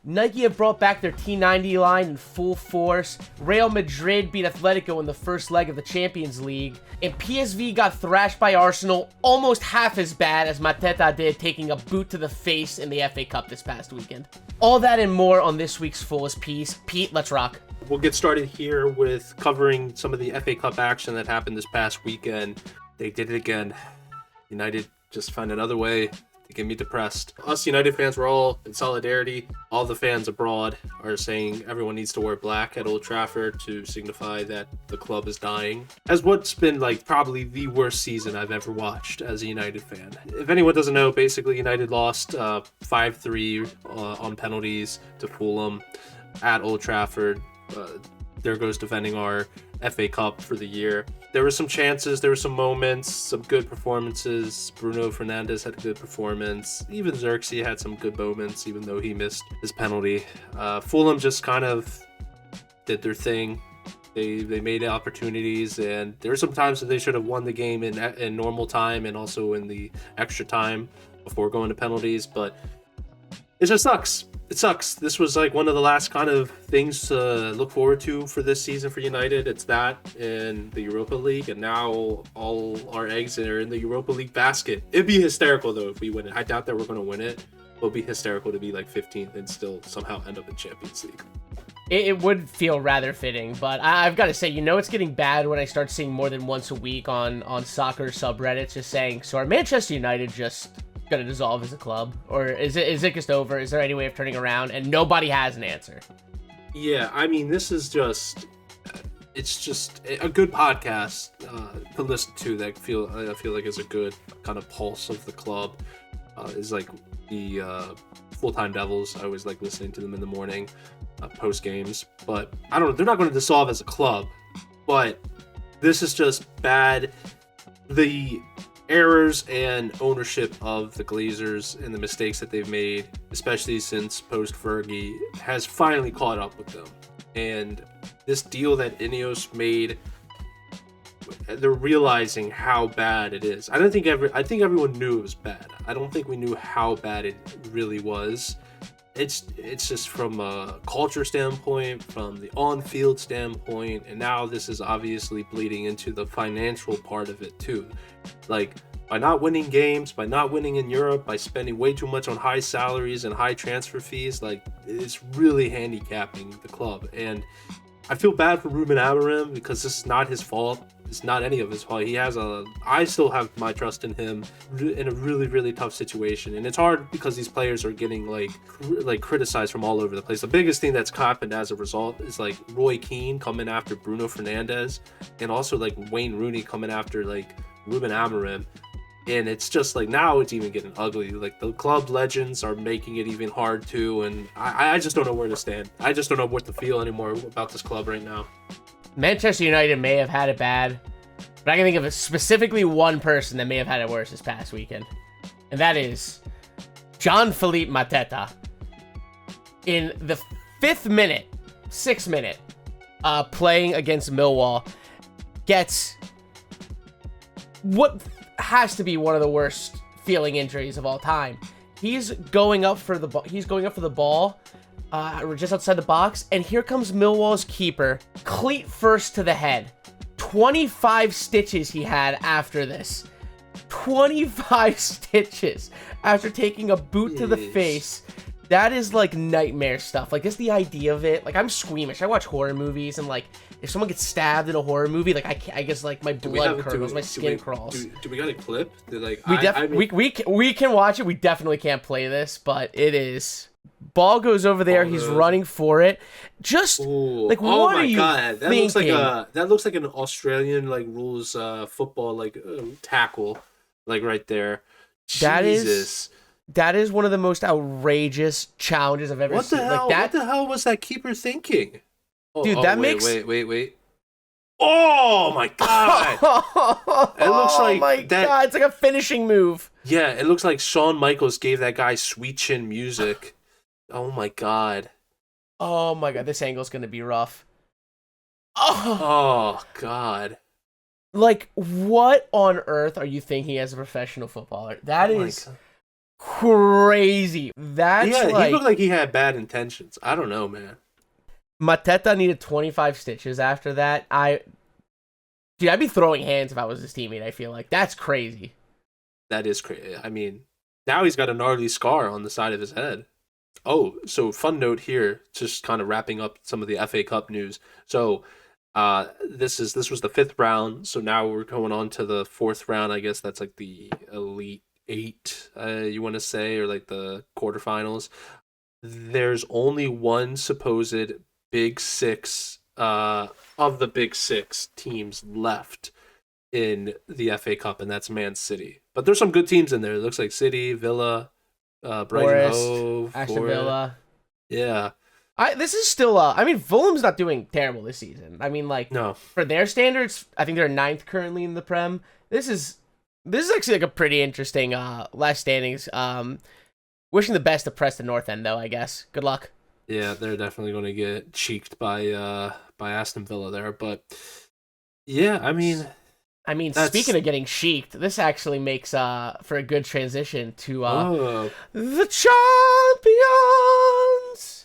Nike have brought back their T90 line in full force. Real Madrid beat Atletico in the first leg of the Champions League. And PSV got thrashed by Arsenal almost half as bad as Mateta did, taking a boot to the face in the FA Cup this past weekend. All that and more on this week's Fullest piece. Pete, let's rock. We'll get started here with covering some of the FA Cup action that happened this past weekend. They did it again. United just found another way to get me depressed. Us United fans were all in solidarity. All the fans abroad are saying everyone needs to wear black at Old Trafford to signify that the club is dying. As what's been like probably the worst season I've ever watched as a United fan. If anyone doesn't know, basically United lost 5-3 on penalties to Fulham at Old Trafford. There goes defending our FA Cup for the year. There were some chances, there were some moments, some good performances. Bruno Fernandes had a good performance. Even Xerxes had some good moments, even though he missed his penalty. Fulham just kind of did their thing. They made opportunities, and there were some times that they should have won the game in normal time and also in the extra time before going to penalties, but it just sucks. It sucks. This was like one of the last kind of things to look forward to for this season for United. It's that and the Europa League, and now all our eggs are in the Europa League basket. It'd be hysterical though if we win it. I doubt that we're going to win it. It'll be hysterical to be like 15th and still somehow end up in Champions League. It would feel rather fitting, but I've got to say, it's getting bad when I start seeing more than once a week on soccer subreddits just saying, so are Manchester United just going to dissolve as a club, or is it just over? Is there any way of turning around? And nobody has an answer. Yeah, I mean, this is just it's just a good podcast to listen to that I feel like is a good kind of pulse of the club. Is like the Full-Time Devils. I always like listening to them in the morning post games, but I don't know, they're not going to dissolve as a club, but this is just bad. The errors and ownership of the Glazers and the mistakes that they've made, especially since post-Fergie, has finally caught up with them. And this deal that Ineos made, they're realizing how bad it is. I think everyone knew it was bad. I don't think we knew how bad it really was. It's just from a culture standpoint, from the on-field standpoint, and now this is obviously bleeding into the financial part of it too. Like, by not winning games, by not winning in Europe, by spending way too much on high salaries and high transfer fees, like, it's really handicapping the club. And I feel bad for Ruben Amorim because this is not his fault. It's not any of his fault. I still have my trust in him in a really, really tough situation. And it's hard because these players are getting like criticized from all over the place. The biggest thing that's happened as a result is like Roy Keane coming after Bruno Fernandes, and also like Wayne Rooney coming after like Ruben Amorim. And it's just like, now it's even getting ugly. Like, the club legends are making it even hard too. And I just don't know where to stand. I just don't know what to feel anymore about this club right now. Manchester United may have had it bad, but I can think of specifically one person that may have had it worse this past weekend. And that is Jean-Philippe Mateta. In the 6th minute, playing against Millwall, gets what has to be one of the worst feeling injuries of all time. He's going up for the ball just outside the box, and here comes Millwall's keeper, cleat first to the head. 25 stitches he had after this. 25 stitches after taking a boot to the face. That is like nightmare stuff. Like, just the idea of it. Like, I'm squeamish. I watch horror movies, and like, if someone gets stabbed in a horror movie, like, I guess like my blood curdles, my skin crawls. Do we got a clip? We can watch it. We definitely can't play this, but it is. Ball goes over there. He's running for it. Just like, what are you thinking? That looks like an Australian like rules football like tackle, like right there. Jesus. That is one of the most outrageous challenges I've ever seen. What the hell was that keeper thinking? Dude, makes... Wait. Oh, my God. It looks like... Oh, my God. It's like a finishing move. Yeah, it looks like Shawn Michaels gave that guy Sweet Chin music. Oh, my God. Oh, my God. This angle's going to be rough. Oh, God. Like, what on earth are you thinking as a professional footballer? That is... crazy. That's Yeah, he like looked like he had bad intentions. I don't know, man. Mateta needed 25 stitches after that. Dude, I'd be throwing hands if I was his teammate. I feel like that's crazy. That is crazy. I mean, now he's got a gnarly scar on the side of his head. Oh, so fun note here, just kind of wrapping up some of the FA Cup news. So, this was the fifth round. So now we're going on to the fourth round. I guess that's like the Elite Eight, you want to say, or like the quarterfinals. There's only one supposed Big Six, of the Big Six teams left in the FA Cup, and that's Man City. But there's some good teams in there. It looks like City, Villa, Brighton Forest, Hove, Aston Villa. Yeah. This is still I mean, Fulham's not doing terrible this season. I mean, like, No. for their standards, I think they're ninth currently in the Prem. This is actually like a pretty interesting last standings. Wishing the best to Preston North End though, I guess. Good luck. Yeah, they're definitely going to get cheeked by Aston Villa there, but yeah, I mean, speaking of getting cheeked, this actually makes for a good transition to the champions.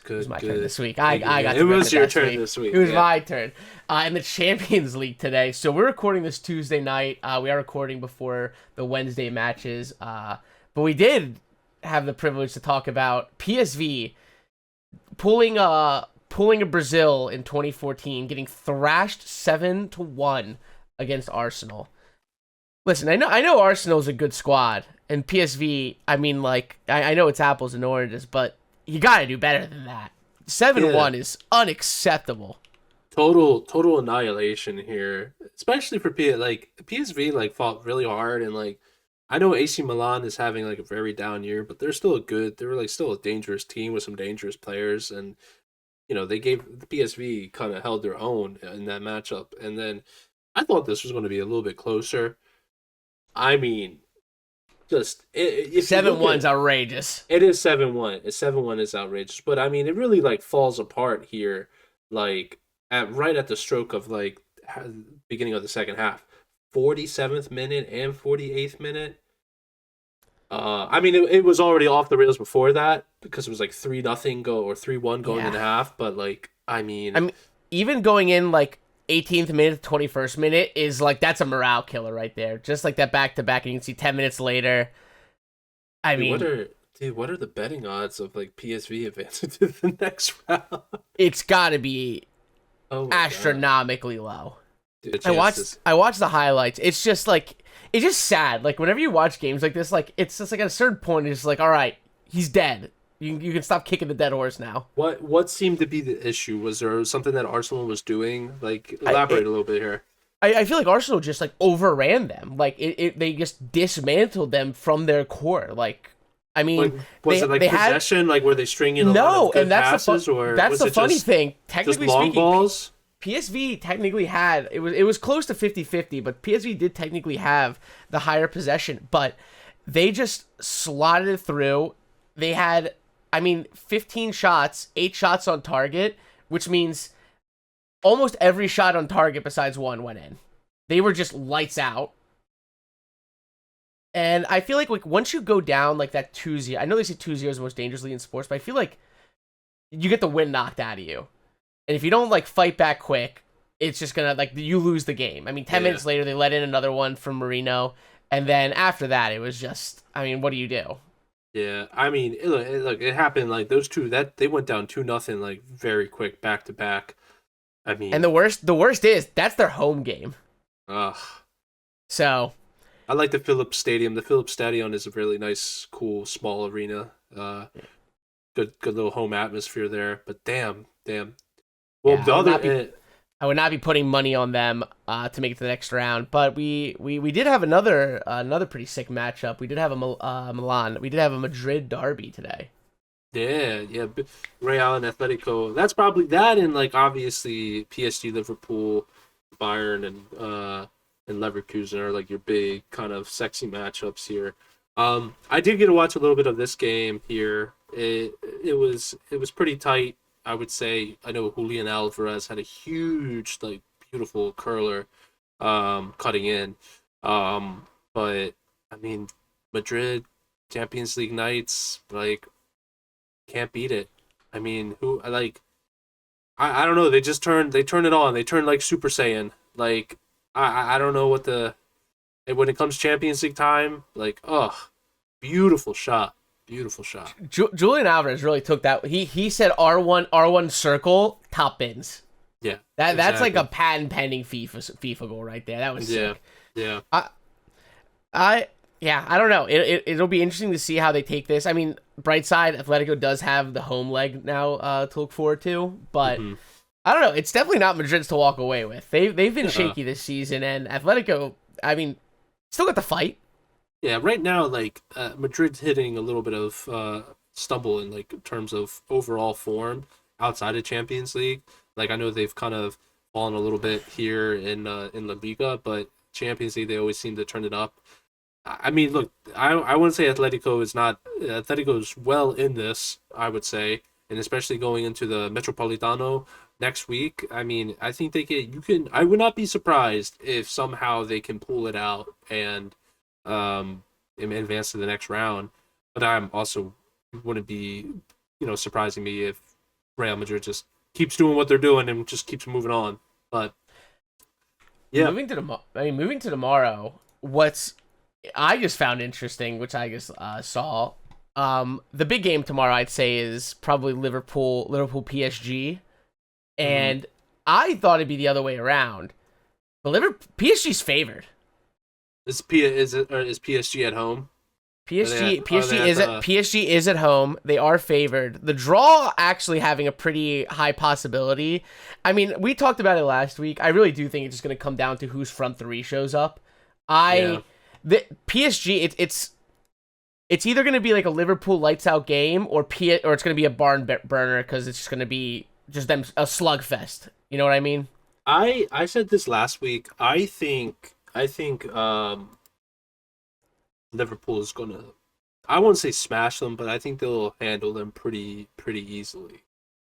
Good, It was my good. turn this week. I got it to was your this turn week. this week. It was yeah. my turn. In the Champions League today. So we're recording this Tuesday night. We are recording before the Wednesday matches. But we did have the privilege to talk about PSV pulling a Brazil in 2014, getting thrashed 7-1 against Arsenal. Listen, I know Arsenal's a good squad, and PSV, I mean, like, I know it's apples and oranges, but you gotta do better than that. 7-1 is unacceptable. Total annihilation here, especially for PSV. Like fought really hard, and like I know AC Milan is having like a very down year, but they're still they were like still a dangerous team with some dangerous players, and they gave the PSV kind of held their own in that matchup, and then I thought this was going to be a little bit closer. I mean, just 7-1's outrageous. It is 7-1. 7-1 is outrageous, but I mean, it really like falls apart here, like right at the stroke of like beginning of the second half, 47th minute and 48th minute. I mean, it was already off the rails before that because it was like 3-0 go or 3-1 going into half, but like I mean, even going in like 18th minute, 21st minute is like that's a morale killer right there. Just like that back to back, and you can see 10 minutes later. What are the betting odds of like PSV advancing to the next round? It's got to be astronomically low. Dude, I watched the highlights. It's just sad. Like whenever you watch games like this, like it's just like at a certain point, it's like, all right, he's dead. You can stop kicking the dead horse now. What seemed to be the issue? Was there something that Arsenal was doing? Like elaborate a little bit here. I feel like Arsenal just like overran them. Like they just dismantled them from their core. Like I mean, was it like possession? Like were they stringing a lot of good passes, or that's the funny thing. Technically just long speaking, balls? PSV technically had it was close to 50-50, but PSV did technically have the higher possession, but they just slotted it through. They had 15 shots, 8 shots on target, which means almost every shot on target besides one went in. They were just lights out. And I feel like once you go down like that 2-0, I know they say 2-0 is the most dangerous league in sports, but I feel like you get the wind knocked out of you. And if you don't like fight back quick, it's just gonna like you lose the game. I mean, 10 minutes later they let in another one from Marino, and then after that it was just, what do you do? Yeah, I mean, look, it happened like those two that they went down 2-0 like very quick back to back. I mean, and the worst is that's their home game. Ugh. So, I like the Philips Stadium. The Philips Stadion is a really nice, cool, small arena. Good little home atmosphere there. But damn. Well, I would not be putting money on them to make it to the next round. But we did have another pretty sick matchup. We did have a Milan. We did have a Madrid derby today. Yeah. Real and Atletico. That's probably that, and like obviously PSG, Liverpool, Bayern, and Leverkusen are like your big kind of sexy matchups here. I did get to watch a little bit of this game here. It was pretty tight, I would say. I know Julian Alvarez had a huge, like, beautiful curler cutting in. But I mean, Madrid Champions League nights, like, can't beat it. I mean, who like I don't know. They turned it on. They turned like Super Saiyan. Like I don't know what the and when it comes Champions League time, like beautiful shot, beautiful shot. Julian Alvarez really took that. He said R1 circle top bins. Yeah, that's like a patent pending FIFA goal right there. That was sick. Yeah. I don't know. It'll be interesting to see how they take this. I mean, bright side, Atletico does have the home leg now to look forward to, but I don't know. It's definitely not Madrid's to walk away with. They've been shaky this season, and Atletico, I mean, still got the fight. Yeah, right now, like Madrid's hitting a little bit of stumble in like terms of overall form outside of Champions League. Like I know they've kind of fallen a little bit here in La Liga, but Champions League they always seem to turn it up. I mean, look, I wouldn't say Atletico is well in this, I would say, and especially going into the Metropolitano next week. I mean, I think I would not be surprised if somehow they can pull it out and advance to the next round. But I'm also wouldn't be, surprising me if Real Madrid just keeps doing what they're doing and just keeps moving on. But yeah, moving to tomorrow, what's I just found interesting, which I just saw. The big game tomorrow, I'd say, is probably Liverpool PSG, and I thought it'd be the other way around. But PSG's favored. Is PSG at home? PSG is at home. They are favored. The draw actually having a pretty high possibility. I mean, we talked about it last week. I really do think it's just going to come down to whose front three shows up. The PSG, it's either going to be like a Liverpool lights out game or it's going to be a barn burner because it's just going to be just them a slugfest. You know what I mean? I said this last week. I think Liverpool is going to, I won't say smash them, but I think they'll handle them pretty easily,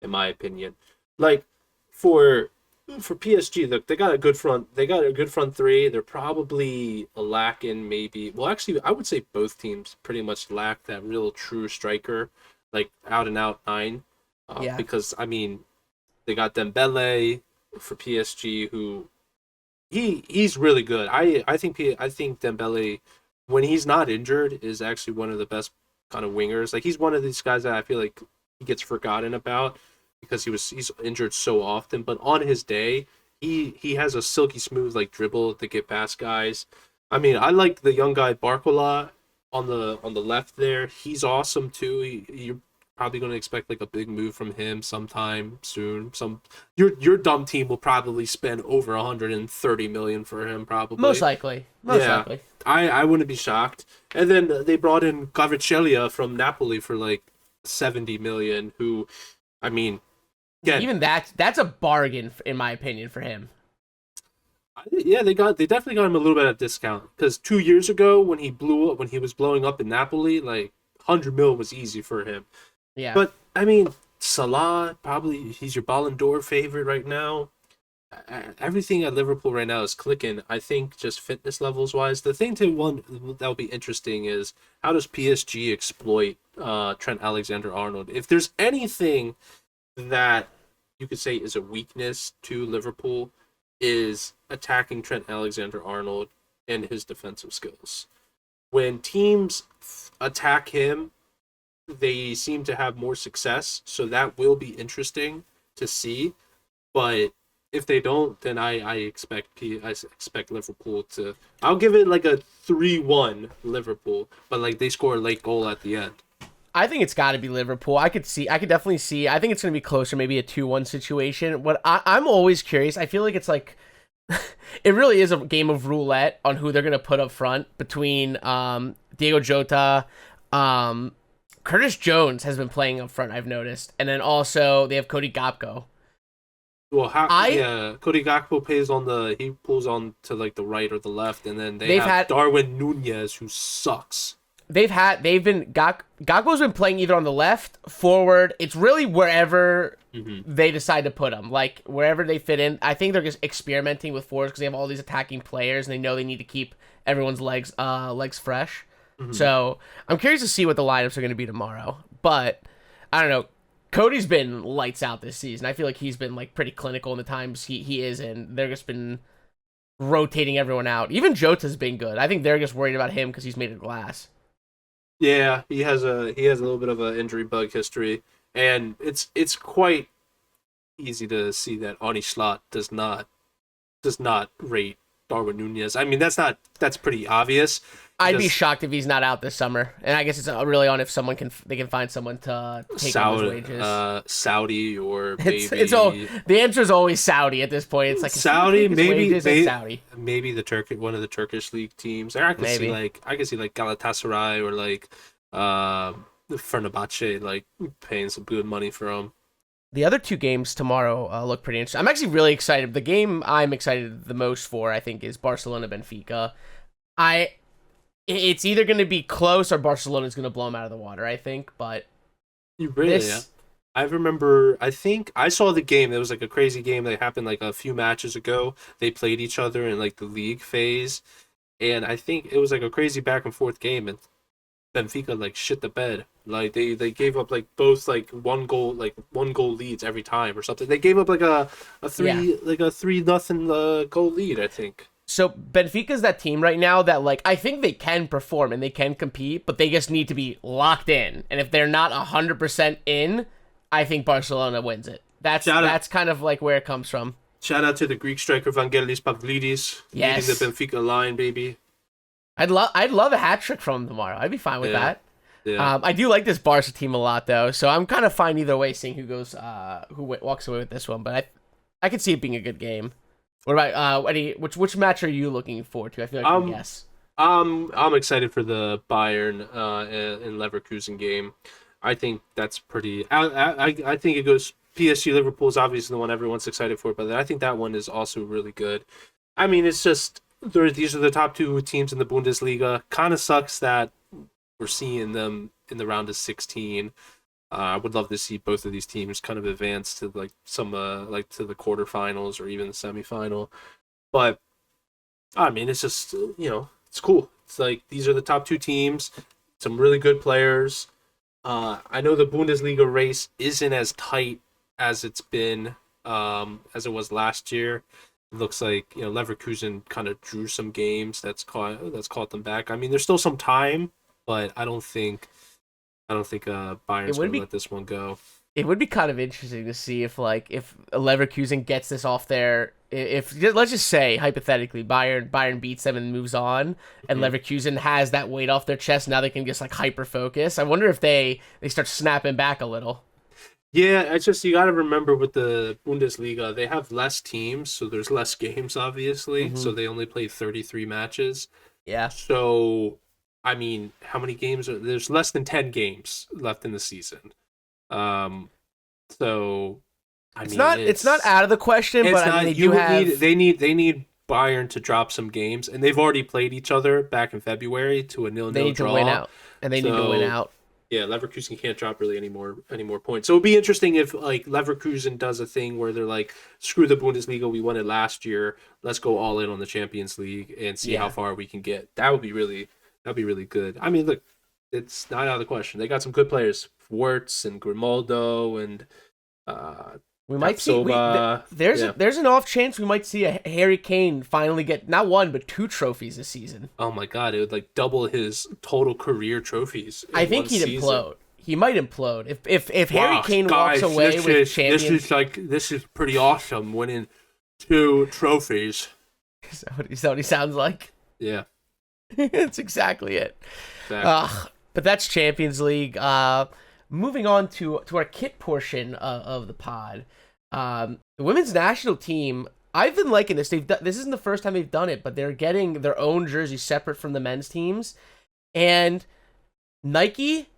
in my opinion. Like for PSG, look, they got a good front. They got a good front three. They're probably lacking maybe. Well, actually, I would say both teams pretty much lack that real true striker, like out and out nine. Because I mean, they got Dembele for PSG, who he's really good. I think Dembele, when he's not injured, is actually one of the best kind of wingers. Like he's one of these guys that I feel like he gets forgotten about, because he's injured so often, but on his day, he has a silky smooth like dribble to get past guys. I mean, I like the young guy Barcola on the left there. He's awesome too. You're probably going to expect like a big move from him sometime soon. Your dumb team will probably spend over 130 million for him, probably. Most likely. I wouldn't be shocked. And then they brought in Kvaratskhelia from Napoli for like 70 million. Who, I mean. Yeah. Even that's a bargain in my opinion for him. Yeah, they definitely got him a little bit of a discount, because 2 years ago when he was blowing up in Napoli, like 100 mil was easy for him. Yeah. But I mean, Salah, probably he's your Ballon d'Or favorite right now. Everything at Liverpool right now is clicking. I think just fitness levels wise, the thing that'll be interesting is how does PSG exploit Trent Alexander-Arnold? If there's anything that you could say is a weakness to Liverpool, is attacking Trent Alexander-Arnold and his defensive skills. When teams attack him, they seem to have more success, so that will be interesting to see. But if they don't, then I expect Liverpool to. I'll give it like a 3-1 Liverpool, but like they score a late goal at the end. I think it's got to be Liverpool. I could definitely see. I think it's going to be closer, maybe a 2-1 situation. What I'm always curious. I feel like it's like, it really is a game of roulette on who they're going to put up front between Diego Jota. Curtis Jones has been playing up front, I've noticed. And then also they have Cody Gakpo. Well, Cody Gakpo pulls on to like the right or the left, and then they've had Darwin Nunez, who sucks. Gakpo's been playing either on the left, forward. It's really wherever they decide to put him, like wherever they fit in. I think they're just experimenting with forwards because they have all these attacking players and they know they need to keep everyone's legs fresh. Mhm. So I'm curious to see what the lineups are going to be tomorrow. But I don't know. Cody's been lights out this season. I feel like he's been like pretty clinical in the times he is in. They're just been rotating everyone out. Even Jota's been good. I think they're just worried about him because he's made of glass. Yeah, he has a little bit of an injury bug history, and it's quite easy to see that Arnie Schlott does not rate Darwin Nunez. I mean, that's pretty obvious. I'd be shocked if he's not out this summer, and I guess it's really on if they can find someone to take on his wages. Saudi or maybe the answer is always Saudi at this point. It's like Saudi, maybe Saudi, maybe one of the Turkish league teams. Or I can see like Galatasaray or like Fenerbahce like paying some good money for him. The other two games tomorrow look pretty interesting. I'm actually really excited. The game I'm excited the most for, I think, is Barcelona-Benfica. It's either going to be close or Barcelona's going to blow them out of the water, I think. But I remember, I think I saw the game. There was like a crazy game that happened like a few matches ago. They played each other in like the league phase. And I think it was like a crazy back and forth game. And Benfica like shit the bed. Like they gave up like both like one goal leads every time or something. They gave up like a 3-0 goal lead, I think. So Benfica's that team right now that like I think they can perform and they can compete, but they just need to be locked in. And if they're not 100% in, I think Barcelona wins it. That's kind of like where it comes from. Shout out to the Greek striker Vangelis Pavlidis leading the Benfica line, baby. I'd love a hat trick from him tomorrow. I'd be fine with that. Yeah. I do like this Barca team a lot though, so I'm kind of fine either way, seeing who walks away with this one. But I could see it being a good game. What about Eddie? Which match are you looking forward to? I feel like you can guess. I'm excited for the Bayern and Leverkusen game. I think that's pretty. I think it goes. PSG Liverpool is obviously the one everyone's excited for, but I think that one is also really good. I mean, it's just these are the top two teams in the Bundesliga. Kind of sucks that we're seeing them in the round of 16. I would love to see both of these teams kind of advance to like some to the quarterfinals or even the semifinal. But I mean, it's just it's cool. It's like these are the top two teams, some really good players. I know the Bundesliga race isn't as tight as it's been as it was last year. It looks like Leverkusen kind of drew some games that's caught them back. I mean, there's still some time, but I don't think Bayern's going to let this one go. It would be kind of interesting to see if Leverkusen gets this off their. If let's just say hypothetically Bayern beats them and moves on, and Leverkusen has that weight off their chest. Now they can just like hyper focus. I wonder if they start snapping back a little. Yeah, it's just you got to remember with the Bundesliga, they have less teams, so there's less games, obviously. Mm-hmm. So they only play 33 matches. Yeah. So, I mean, how many games there's less than 10 games left in the season. So, I mean, it's not out of the question, but I mean, they need Bayern to drop some games, and they've already played each other back in February to a 0-0 draw. They need to win out, and they need to win out. Yeah, Leverkusen can't drop really any more points. So it'd be interesting if like Leverkusen does a thing where they're like, screw the Bundesliga, we won it last year. Let's go all in on the Champions League and see how far we can get. That'd be really good. I mean, look, it's not out of the question. They got some good players, Wirtz and Grimaldo and we might see. There's an off chance we might see a Harry Kane finally get not one but 2 trophies this season. Oh my God! It would like double his total career trophies. I think he'd implode. He might implode if Harry Kane walks away with champions. This is pretty awesome. Winning 2 trophies. Is that what he sounds like? Yeah, that's exactly it. Exactly. But that's Champions League. Moving on to our kit portion of the pod, the women's national team. I've been liking this. This isn't the first time they've done it, but they're getting their own jersey separate from the men's teams, and Nike,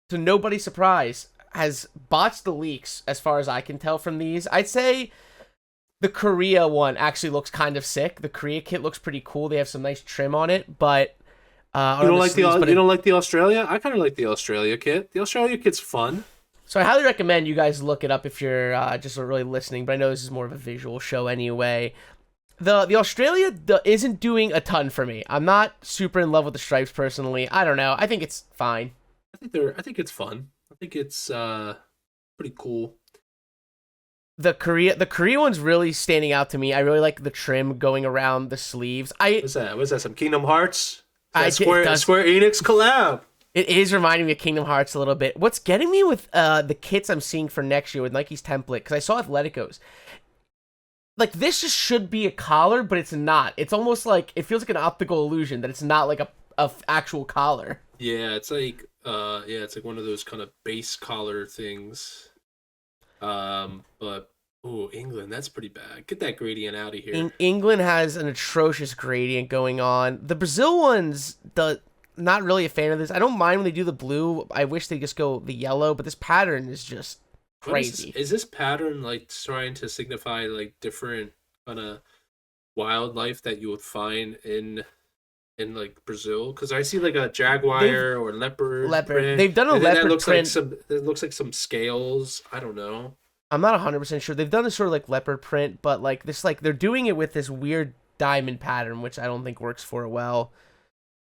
to nobody's surprise, has botched the leaks as far as I can tell from these. I'd say the Korea one actually looks kind of sick. The Korea kit looks pretty cool. They have some nice trim on it, but. You don't like the Australia? I kind of like the Australia kit. The Australia kit's fun. So I highly recommend you guys look it up if you're just really listening. But I know this is more of a visual show anyway. The Australia isn't doing a ton for me. I'm not super in love with the stripes personally. I don't know. I think it's fine. I think it's fun. I think it's pretty cool. The Korea one's really standing out to me. I really like the trim going around the sleeves. What's that? What's that? Some Kingdom Hearts? Square Enix collab. It is reminding me of Kingdom Hearts a little bit. What's getting me with the kits I'm seeing for next year with Nike's template, because I saw Atleticos. Like, this just should be a collar, but it's not. It's almost like, it feels like an optical illusion that it's not like a actual collar. Yeah, it's like one of those kind of base collar things. But England, that's pretty bad. Get that gradient out of here. England has an atrocious gradient going on. The Brazil ones, not really a fan of this. I don't mind when they do the blue. I wish they just go the yellow, but this pattern is just crazy. Is this pattern like trying to signify like different kind of wildlife that you would find in like Brazil? Because I see like a jaguar or leopard. Print. They've done a leopard print. It looks like some scales. I don't know. I'm not 100% sure. They've done this sort of like leopard print, but like this, like they're doing it with this weird diamond pattern, which I don't think works for it well.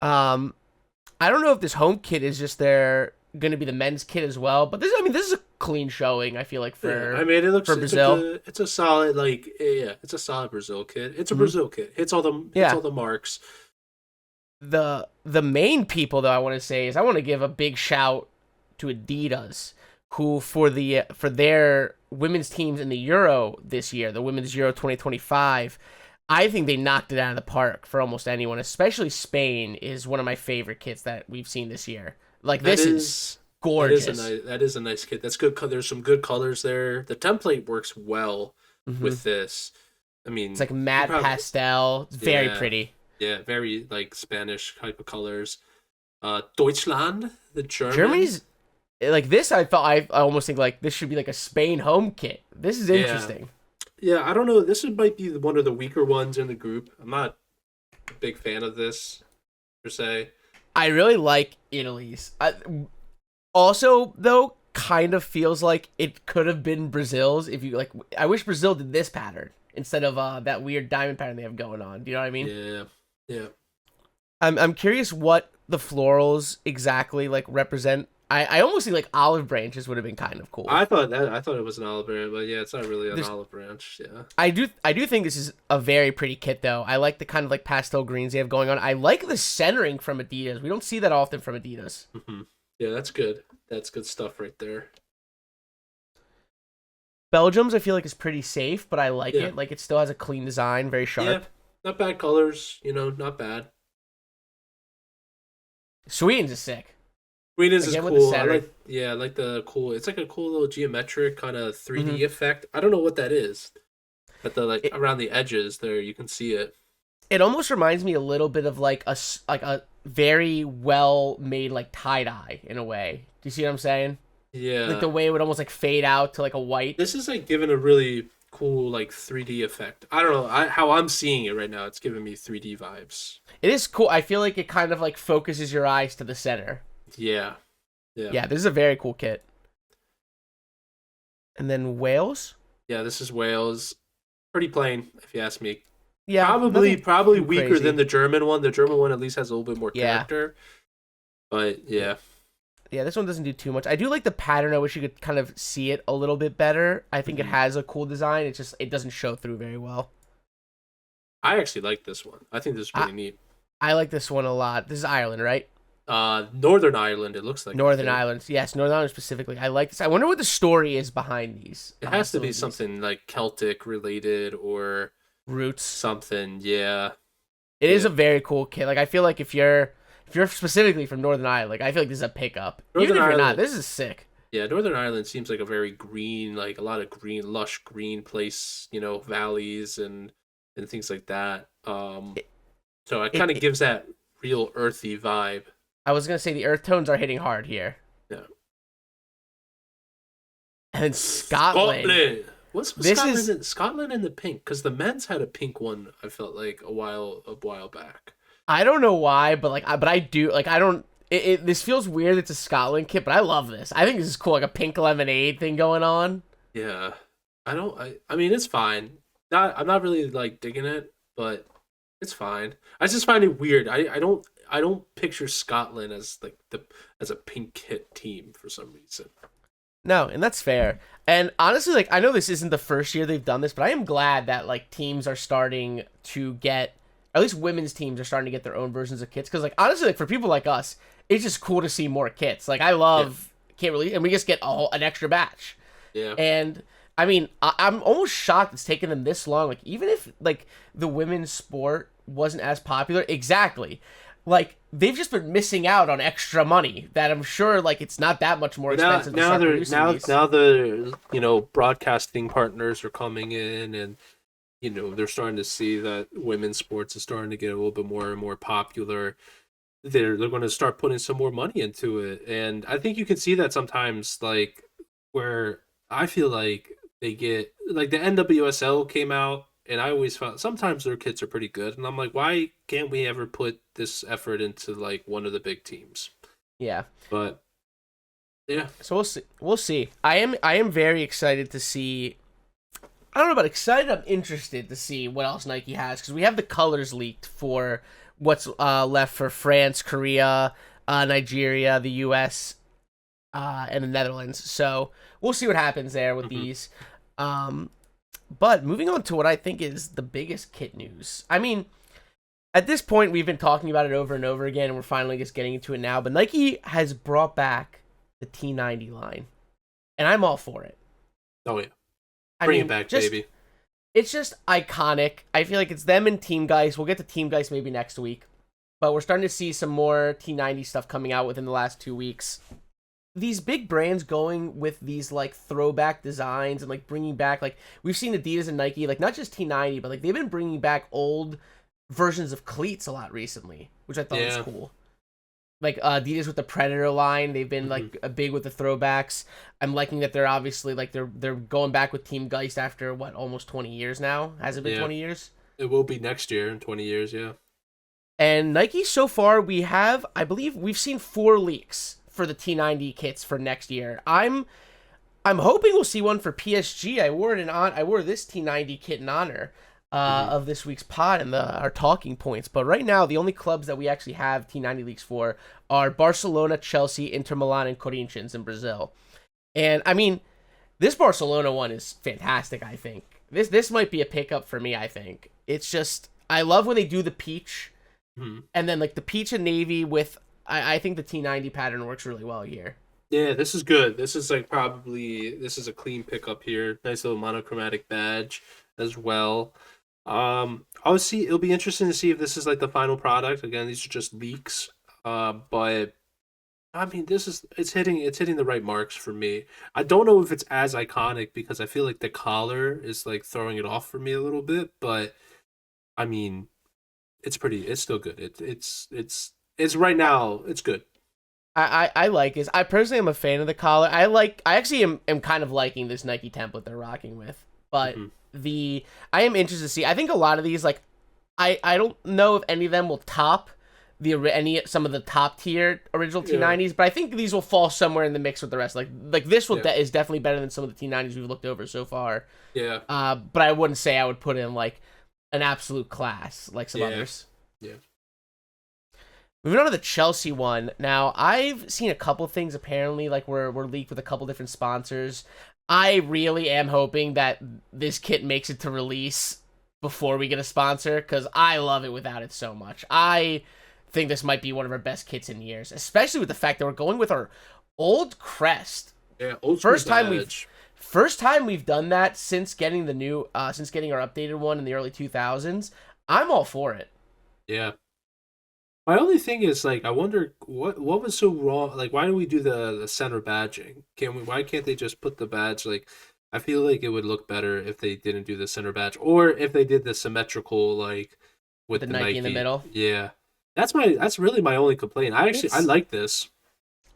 I don't know if this home kit is just going to be the men's kit as well, but this is a clean showing. I feel like it looks for Brazil. It's a solid it's a solid Brazil kit. It's a Brazil kit. Hits all the marks. The main people though I want to say is I want to give a big shout to Adidas, who for their women's teams in the Euro this year, the Women's Euro 2025, I think they knocked it out of the park for almost anyone, especially Spain is one of my favorite kits that we've seen this year. Like, this is gorgeous. That is a nice kit. That's good. There's some good colors there. The template works well with this. I mean, it's like matte pastel. It's very pretty. Yeah, very like Spanish type of colors. Deutschland, the Germany's like this. I almost think like this should be like a Spain home kit. This is interesting. Yeah, I don't know. This might be one of the weaker ones in the group. I'm not a big fan of this per se. I really like Italy's. Also, though, kind of feels like it could have been Brazil's. If you like, I wish Brazil did this pattern instead of that weird diamond pattern they have going on. Do you know what I mean? Yeah. I'm curious what the florals exactly like represent. I almost think like olive branches would have been kind of cool. I thought it was an olive branch, but yeah, it's not really an olive branch. Yeah. I do think this is a very pretty kit though. I like the kind of like pastel greens they have going on. I like the centering from Adidas. We don't see that often from Adidas. Mm-hmm. Yeah, that's good. That's good stuff right there. Belgium's I feel like is pretty safe, but I like it. Like it still has a clean design, very sharp. Yeah, not bad colors. not bad. Sweden's is sick. Sweden's is cool. I like the cool. It's like a cool little geometric kind of 3D effect. I don't know what that is, but around the edges there, you can see it. It almost reminds me a little bit of like a very well made like tie dye in a way. Do you see what I'm saying? Yeah. Like the way it would almost like fade out to like a white. This is like giving a really cool like 3D effect. I don't know how I'm seeing it right now. It's giving me 3D vibes. It is cool. I feel like it kind of like focuses your eyes to the center. Yeah. This is a very cool kit. And then Wales? Yeah, this is Wales. Pretty plain, if you ask me. Yeah, probably weaker than the German one. The German one at least has a little bit more character. But yeah. Yeah, this one doesn't do too much. I do like the pattern. I wish you could kind of see it a little bit better. I think it has a cool design. It's just it doesn't show through very well. I actually like this one. I think this is pretty neat. I like this one a lot. This is Ireland, right? Northern Ireland, it looks like. Northern Ireland. Yes, Northern Ireland specifically. I like this. I wonder what the story is behind these. It has to be something like Celtic related or roots. Something, yeah. It is a very cool kit. Like I feel like if you're specifically from Northern Ireland, like I feel like this is a pickup. Even if you're not, this is sick. Yeah, Northern Ireland seems like a very green, like a lot of green, lush green place, valleys and things like that. So it kind of gives that real earthy vibe. I was gonna say the earth tones are hitting hard here. Yeah. And Scotland. What's Scotland in the pink? Because the men's had a pink one. I felt like a while back. I don't know why, but I do like. I don't. This feels weird. It's a Scotland kit, but I love this. I think this is cool, like a pink lemonade thing going on. Yeah, I mean, it's fine. I'm not really like digging it, but it's fine. I just find it weird. I don't picture Scotland as like as a pink kit team for some reason. No, and that's fair. And honestly, like, I know this isn't the first year they've done this, but I am glad that like teams are starting to get, at least women's teams are starting to get their own versions of kits. Because like honestly, like for people like us, it's just cool to see more kits. Like I love kit release, and we just get an extra batch. Yeah. And I mean, I'm almost shocked it's taken them this long. Like even if like the women's sport wasn't as popular, exactly. Like they've just been missing out on extra money that I'm sure like it's not that much more expensive. Now the broadcasting partners are coming in, and they're starting to see that women's sports is starting to get a little bit more and more popular. They're going to start putting some more money into it, and I think you can see that sometimes, like where I feel like they get like the NWSL came out. And I always found sometimes their kits are pretty good, and I'm like, why can't we ever put this effort into like one of the big teams? Yeah, but yeah. So we'll see. We'll see. I am very excited to see. I don't know about excited. I'm interested to see what else Nike has because we have the colors leaked for what's left for France, Korea, Nigeria, the U.S., and the Netherlands. So we'll see what happens there with these. But moving on to what I think is the biggest kit news. I mean, at this point, we've been talking about it over and over again, and we're finally just getting into it now. But Nike has brought back the T90 line, and I'm all for it. Oh, yeah. Bring it back, baby. It's just iconic. I feel like it's them and Team Geist. We'll get to Team Geist maybe next week. But we're starting to see some more T90 stuff coming out within the last 2 weeks. These big brands going with these like throwback designs and like bringing back, like we've seen Adidas and Nike, like not just T90, but like they've been bringing back old versions of cleats a lot recently, which I thought was cool. Like Adidas with the Predator line, they've been like big with the throwbacks. I'm liking that they're obviously like they're going back with Team Geist after what, almost 20 years now. Has it been 20 years? It will be next year in 20 years, yeah. And Nike so far I believe we've seen 4 leaks for the T90 kits for next year. I'm hoping we'll see one for PSG. I wore this T90 kit in honor of this week's pod and our talking points. But right now, the only clubs that we actually have T90 leaks for are Barcelona, Chelsea, Inter Milan, and Corinthians in Brazil. And I mean, this Barcelona one is fantastic. I think this might be a pickup for me. I think it's just I love when they do the peach, and then like the peach and navy with. I think the T90 pattern works really well here. Yeah, this is good. This is like this is a clean pickup here. Nice little monochromatic badge as well. Obviously, it'll be interesting to see if this is like the final product. Again, these are just leaks. But I mean, it's hitting the right marks for me. I don't know if it's as iconic because I feel like the collar is like throwing it off for me a little bit. But I mean, it's still good. It's right now. It's good. I like this. I personally am a fan of the collar. I actually am kind of liking this Nike template they're rocking with. But I am interested to see. I think a lot of these, like, I don't know if any of them will top some of the top tier original T90s, but I think these will fall somewhere in the mix with the rest. Like this one is definitely better than some of the T90s we've looked over so far. Yeah. But I wouldn't say I would put in like an absolute class like some others. Yeah. Moving on to the Chelsea one. Now, I've seen a couple things apparently, like we're leaked with a couple different sponsors. I really am hoping that this kit makes it to release before we get a sponsor, because I love it without it so much. I think this might be one of our best kits in years, especially with the fact that we're going with our old crest. Yeah, old first time we've done that since getting our updated one in the early 2000s. I'm all for it. Yeah. My only thing is, like, I wonder what was so wrong. Like, why do we do the center badging? Why can't they just put the badge? Like, I feel like it would look better if they didn't do the center badge, or if they did the symmetrical, like with the Nike in the middle. Yeah, that's really my only complaint. I like this.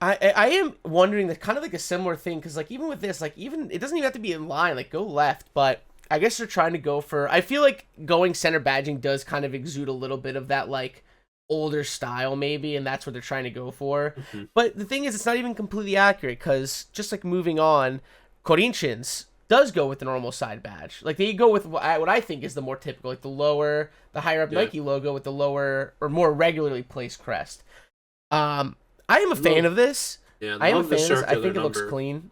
I am wondering that kind of like a similar thing, because like even with this, like even it doesn't even have to be in line. Like go left, but I guess they're trying to go for. I feel like going center badging does kind of exude a little bit of that like older style maybe, and that's what they're trying to go for. But the thing is, it's not even completely accurate, because just like moving on, Corinthians, does go with the normal side badge. Like they go with what I think is the more typical, like the higher up Nike logo with the lower or more regularly placed crest. I am a fan of this. Yeah, I am a fan of this. I think it looks clean.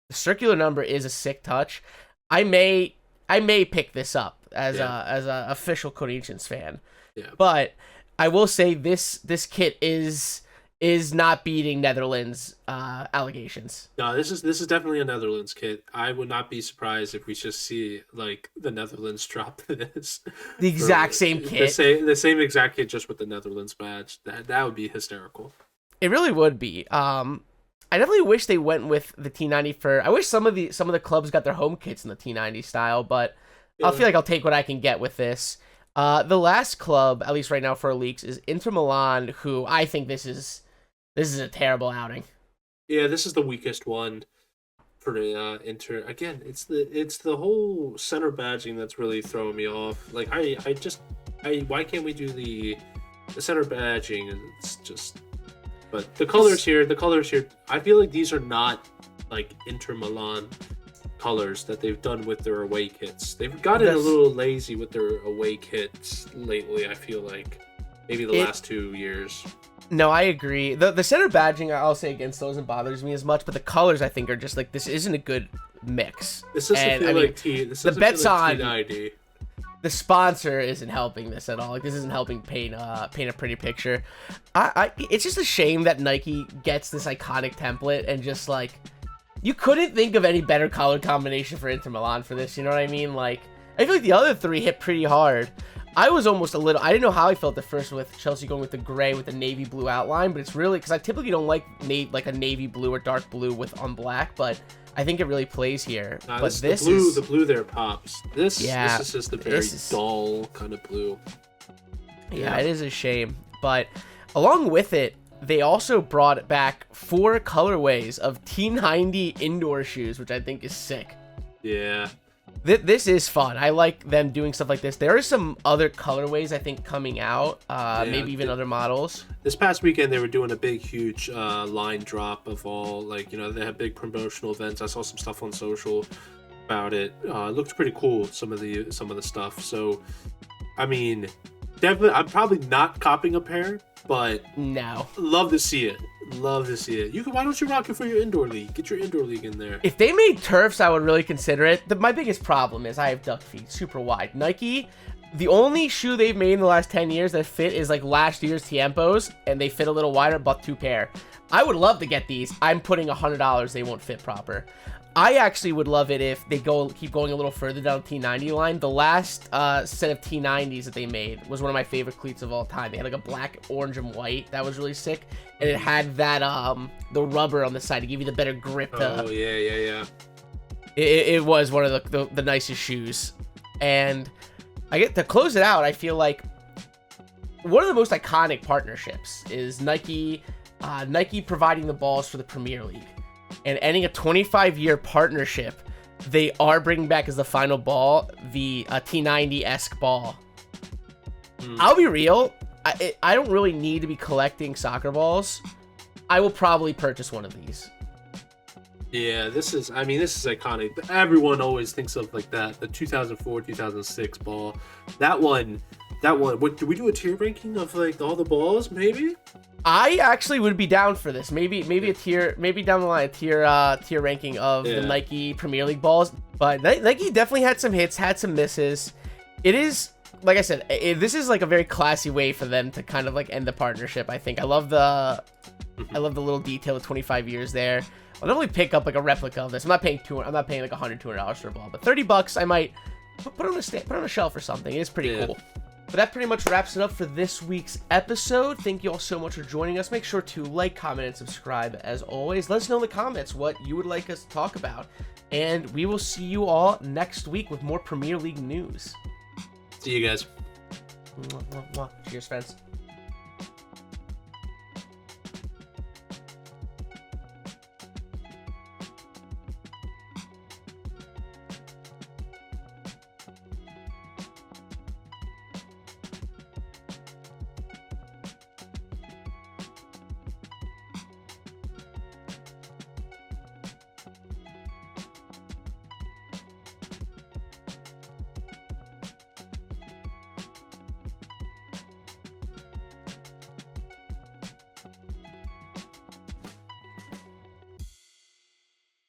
The circular number is a sick touch. I may pick this up as a official Corinthians fan. Yeah. But I will say this kit is not beating Netherlands allegations. No, this is definitely a Netherlands kit. I would not be surprised if we just see like the Netherlands drop this. The exact same kit. The same exact kit, just with the Netherlands badge. That would be hysterical. It really would be. I definitely wish they went with the T90 for. I wish some of the clubs got their home kits in the T90 style, but I feel like I'll take what I can get with this. The last club, at least right now for leaks, is Inter Milan, who I think this is a terrible outing. Yeah, this is the weakest one for Inter. Again, it's the whole center badging that's really throwing me off. Like why can't we do the center badging? It's just. But the colors here, I feel like these are not like Inter Milan colors that they've done with their away kits. They've gotten a little lazy with their away kits lately, I feel like. Maybe the last 2 years. No, I agree. The center badging, I'll say against those, doesn't bothers me as much, but the colors I think are just like, this isn't a good mix. This doesn't feel like T90. The sponsor isn't helping this at all. Like, this isn't helping paint a pretty picture. It's just a shame that Nike gets this iconic template and just like, you couldn't think of any better color combination for Inter Milan for this. You know what I mean? Like, I feel like the other three hit pretty hard. I was almost I didn't know how I felt at first with Chelsea going with the gray with the navy blue outline, but it's really because I typically don't like a navy blue or dark blue on black, but I think it really plays here. But the blue there pops. This is just a very dull kind of blue. Yeah, it is a shame. But along with it, they also brought back 4 colorways of T90 indoor shoes, which I think is sick. Yeah. This is fun. I like them doing stuff like this. There are some other colorways, I think, coming out. Maybe even other models. This past weekend, they were doing a big, huge line drop of all, like, they had big promotional events. I saw some stuff on social about it. It looked pretty cool, some of the stuff. So, I mean, definitely, I'm probably not copping a pair, but no, love to see it. Love to see it. Why don't you rock it for your indoor league? Get your indoor league in there. If they made turfs, I would really consider it. My biggest problem is I have duck feet, super wide. Nike, the only shoe they've made in the last 10 years that fit is like last year's Tiempos, and they fit a little wider, but 2 pair. I would love to get these. I'm putting $100. They won't fit proper. I actually would love it if they keep going a little further down the T90 line. The last set of T90s that they made was one of my favorite cleats of all time. They had like a black, orange, and white. That was really sick. And it had that the rubber on the side to give you the better grip. Yeah. It was one of the nicest shoes. And I get to close it out. I feel like one of the most iconic partnerships is Nike providing the balls for the Premier League. And ending a 25-year partnership, they are bringing back as the final ball the T90-esque ball. I'll be real. I don't really need to be collecting soccer balls. I will probably purchase one of these. Yeah, this is iconic. Everyone always thinks of like that, the 2004, 2006 ball. That one. What, do we do a tier ranking of like all the balls? Maybe. I actually would be down for this. Maybe a tier, maybe down the line a tier ranking of the Nike Premier League balls. But Nike definitely had some hits, had some misses. It is, like I said, this is like a very classy way for them to kind of like end the partnership. I think I love the little detail of 25 years there. I'll definitely pick up like a replica of this. I'm not paying like $100-$200 for a ball, but $30 I might put on a shelf or something. It's pretty cool. But that pretty much wraps it up for this week's episode. Thank you all so much for joining us. Make sure to like, comment, and subscribe as always. Let us know in the comments what you would like us to talk about. And we will see you all next week with more Premier League news. See you guys. Cheers, friends.